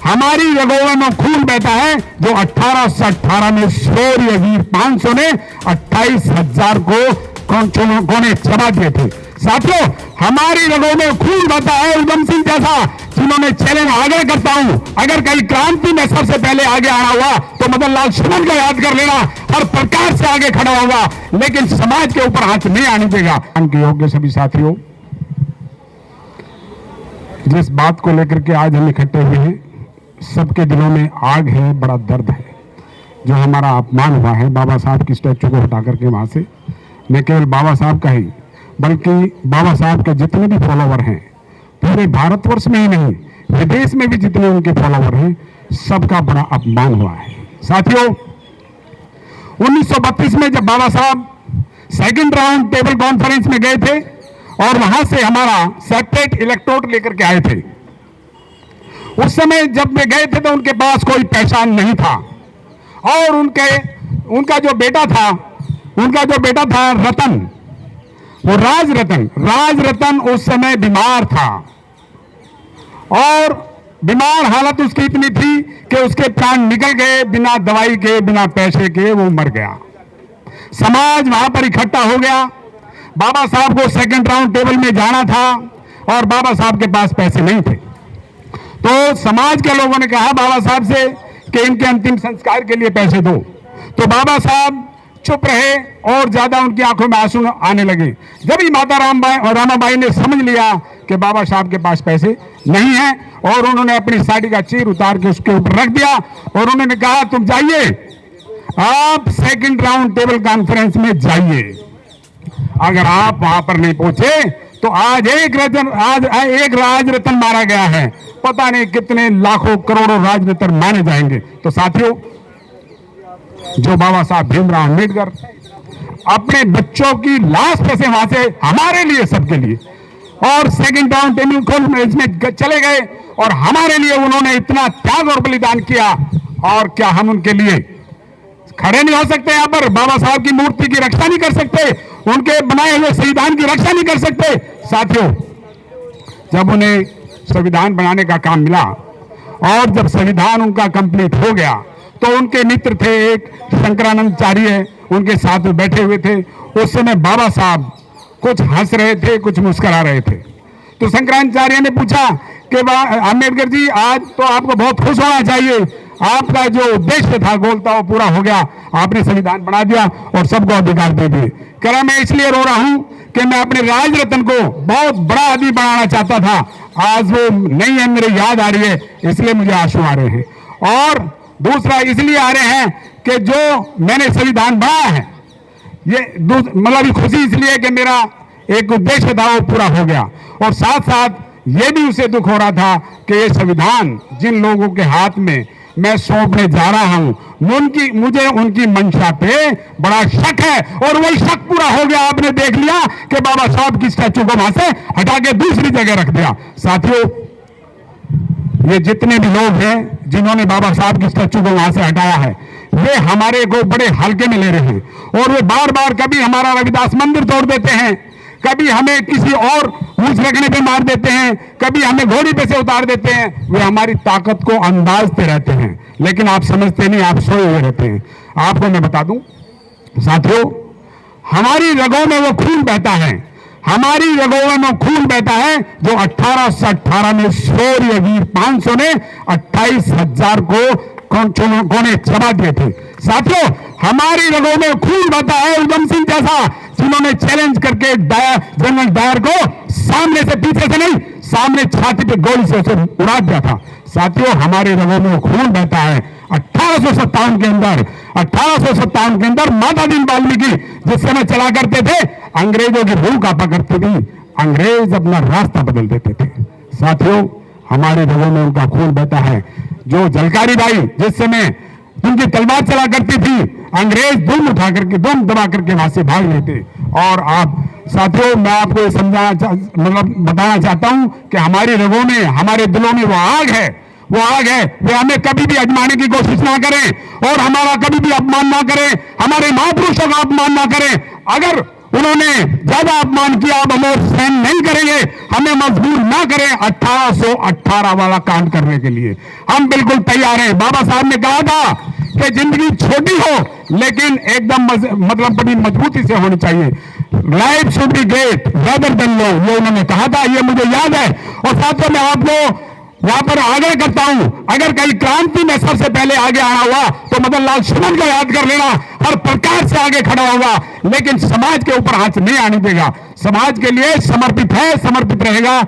हमारी रगों में खून बहता है जो 1818 में शौर्य वीर 500 ने 28,000 को कोने चबा दिए थे। साथियों, हमारी रगों में खून बहता है उधम सिंह जैसा, जिन्होंने चैलेंज आगे करता हूं, अगर कहीं क्रांति में सबसे पहले आगे आना हुआ तो मदन लाल सुमन को याद कर लेना, हर प्रकार से आगे खड़ा होगा, लेकिन समाज के ऊपर हाथ नहीं आने देगा। के योग्य सभी साथियों, जिस बात को लेकर के आज हम इकट्ठे हुए हैं, सबके दिलों में आग है, बड़ा दर्द है। जो हमारा अपमान हुआ है बाबा साहब की स्टैचू को हटा करके वहां से, न केवल बाबा साहब का ही बल्कि बाबा साहब के जितने भी फॉलोवर हैं पूरे भारतवर्ष में ही नहीं विदेश में भी जितने उनके फॉलोवर हैं, सबका बड़ा अपमान हुआ है। साथियों, 1932 में जब बाबा साहब सेकंड राउंड टेबल कॉन्फ्रेंस में गए थे और वहां से हमारा सेपरेट इलेक्टोरेट लेकर के आए थे, उस समय जब वे गए थे तो उनके पास कोई पहचान नहीं था और उनका जो बेटा था रतन, वो राज रतन उस समय बीमार था और बीमार हालत उसकी इतनी थी कि उसके प्राण निकल गए, बिना दवाई के बिना पैसे के वो मर गया। समाज वहां पर इकट्ठा हो गया। बाबा साहब को सेकंड राउंड टेबल में जाना था और बाबा साहब के पास पैसे नहीं थे, तो समाज के लोगों ने कहा बाबा साहब से कि इनके अंतिम संस्कार के लिए पैसे दो। तो बाबा साहब चुप रहे और ज्यादा उनकी आंखों में आंसू आने लगे। जब ही माता रामाबाई ने समझ लिया कि बाबा साहब के पास पैसे नहीं है और उन्होंने अपनी साड़ी का चीर उतार के उसके ऊपर रख दिया और उन्होंने कहा तुम जाइए, आप सेकंड राउंड टेबल कॉन्फ्रेंस में जाइए, अगर आप वहां पर नहीं पहुंचे तो आज एक राजरत्न मारा गया है, पता नहीं कितने लाखों करोड़ों राजरत्न मारे जाएंगे। तो साथियों, जो बाबा साहब भीमराव अम्बेडकर अपने बच्चों की लाश फंसे वहां से हमारे लिए, सबके लिए, और सेकंड राउंड टेबल कॉन्फ्रेंस में चले गए और हमारे लिए उन्होंने इतना त्याग और बलिदान किया, और क्या हम उनके लिए खड़े नहीं हो सकते? यहाँ पर बाबा साहब की मूर्ति की रक्षा नहीं कर सकते, उनके बनाए हुए संविधान की रक्षा नहीं कर सकते? साथियों, जब उन्हें संविधान बनाने का काम मिला और जब संविधान उनका कंप्लीट हो गया तो उनके मित्र थे एक शंकरानंदाचार्य, उनके साथ में बैठे हुए थे। उस समय बाबा साहब कुछ हंस रहे थे, कुछ मुस्कुरा रहे थे। तो शंकराचार्य ने पूछा कि अम्बेडकर जी, आज तो आपको बहुत खुश होना चाहिए, आपका जो उद्देश्य था गोल था वो पूरा हो गया, आपने संविधान बना दिया और सबको अधिकार दे दिए। कह रहा मैं इसलिए रो रहा हूं कि मैं अपने राजरत्न को बहुत बड़ा आदमी बनाना चाहता था, आज वो नहीं है, मेरी याद आ रही है, इसलिए मुझे आंसू आ रहे हैं। और दूसरा इसलिए आ रहे हैं कि जो मैंने संविधान बनाया है, ये मतलब खुशी इसलिए कि मेरा एक उद्देश्य था वो पूरा हो गया, और साथ साथ ये भी उसे दुख हो रहा था कि ये संविधान जिन लोगों के हाथ में मैं सौंपने जा रहा हूं, मुझे उनकी मंशा पे बड़ा शक है, और वही शक पूरा हो गया। आपने देख लिया कि बाबा साहब की स्टैचू को वहां से हटा के दूसरी जगह रख दिया। साथियों, ये जितने भी लोग हैं जिन्होंने बाबा साहब की स्टैचू को वहां से हटाया है, वे हमारे को बड़े हल्के में ले रहे हैं, और वे बार बार कभी हमारा रविदास मंदिर तोड़ देते हैं, कभी हमें किसी और मूछ रखने पे मार देते हैं, कभी हमें घोड़ी पे से उतार देते हैं। वे हमारी ताकत को अंदाजते रहते हैं, लेकिन आप समझते नहीं, आप सोए हुए रहते हैं। आपको मैं बता दूं साथियों, हमारी रगों में वो खून बहता है, हमारी रगों में खून बहता है जो 1818 में शौर्य वीर 500 ने 28,000 को कोने चबा दिए थे। साथियों, हमारी रगों में खून बहता है उधम सिंह जैसा, जिन्होंने चैलेंज करके जनरल डायर को सामने से, पीछे से नहीं, सामने छाती पे गोली से उसे उड़ा दिया था। साथियों, हमारे रगों में खून बहता है 1857 के अंदर माता दीन वाल्मीकि जिस समय चला करते थे, अंग्रेजों की रूह कांपा करती थी, अंग्रेज अपना रास्ता बदल देते थे। साथियों, हमारे रगों में उनका खून बहता है। जो झलकारी बाई जिस समय उनकी तलवार चला करती थी, अंग्रेज दुम उठा करके, दुम दबा करके वहां से भाग लेते। और आप साथियों, मैं आपको ये बताना चाहता हूं कि हमारी रगों में, हमारे दिलों में वो आग है, वे हमें कभी भी अजमाने की कोशिश ना करें और हमारा कभी भी अपमान ना करें, हमारे महापुरुषों का अपमान ना करें। अगर उन्होंने ज्यादा अपमान किया, अब हम और सहन नहीं करेंगे, हमें मजबूर ना करें 1818 वाला कांड करने के लिए हम बिल्कुल तैयार हैं। बाबा साहब ने कहा था कि जिंदगी छोटी हो लेकिन एकदम मतलब बड़ी मजबूती से होनी चाहिए। Life should be great rather than low, ये उन्होंने कहा था, ये मुझे याद है। और साथियों मैं आपको यहां पर आग्रह करता हूं, अगर कहीं क्रांति में सबसे पहले आगे आना हुआ तो मदन लाल सुमन को याद कर लेना, हर प्रकार से आगे खड़ा होगा, लेकिन समाज के ऊपर हाथ नहीं आने देगा, समाज के लिए समर्पित है, समर्पित रहेगा।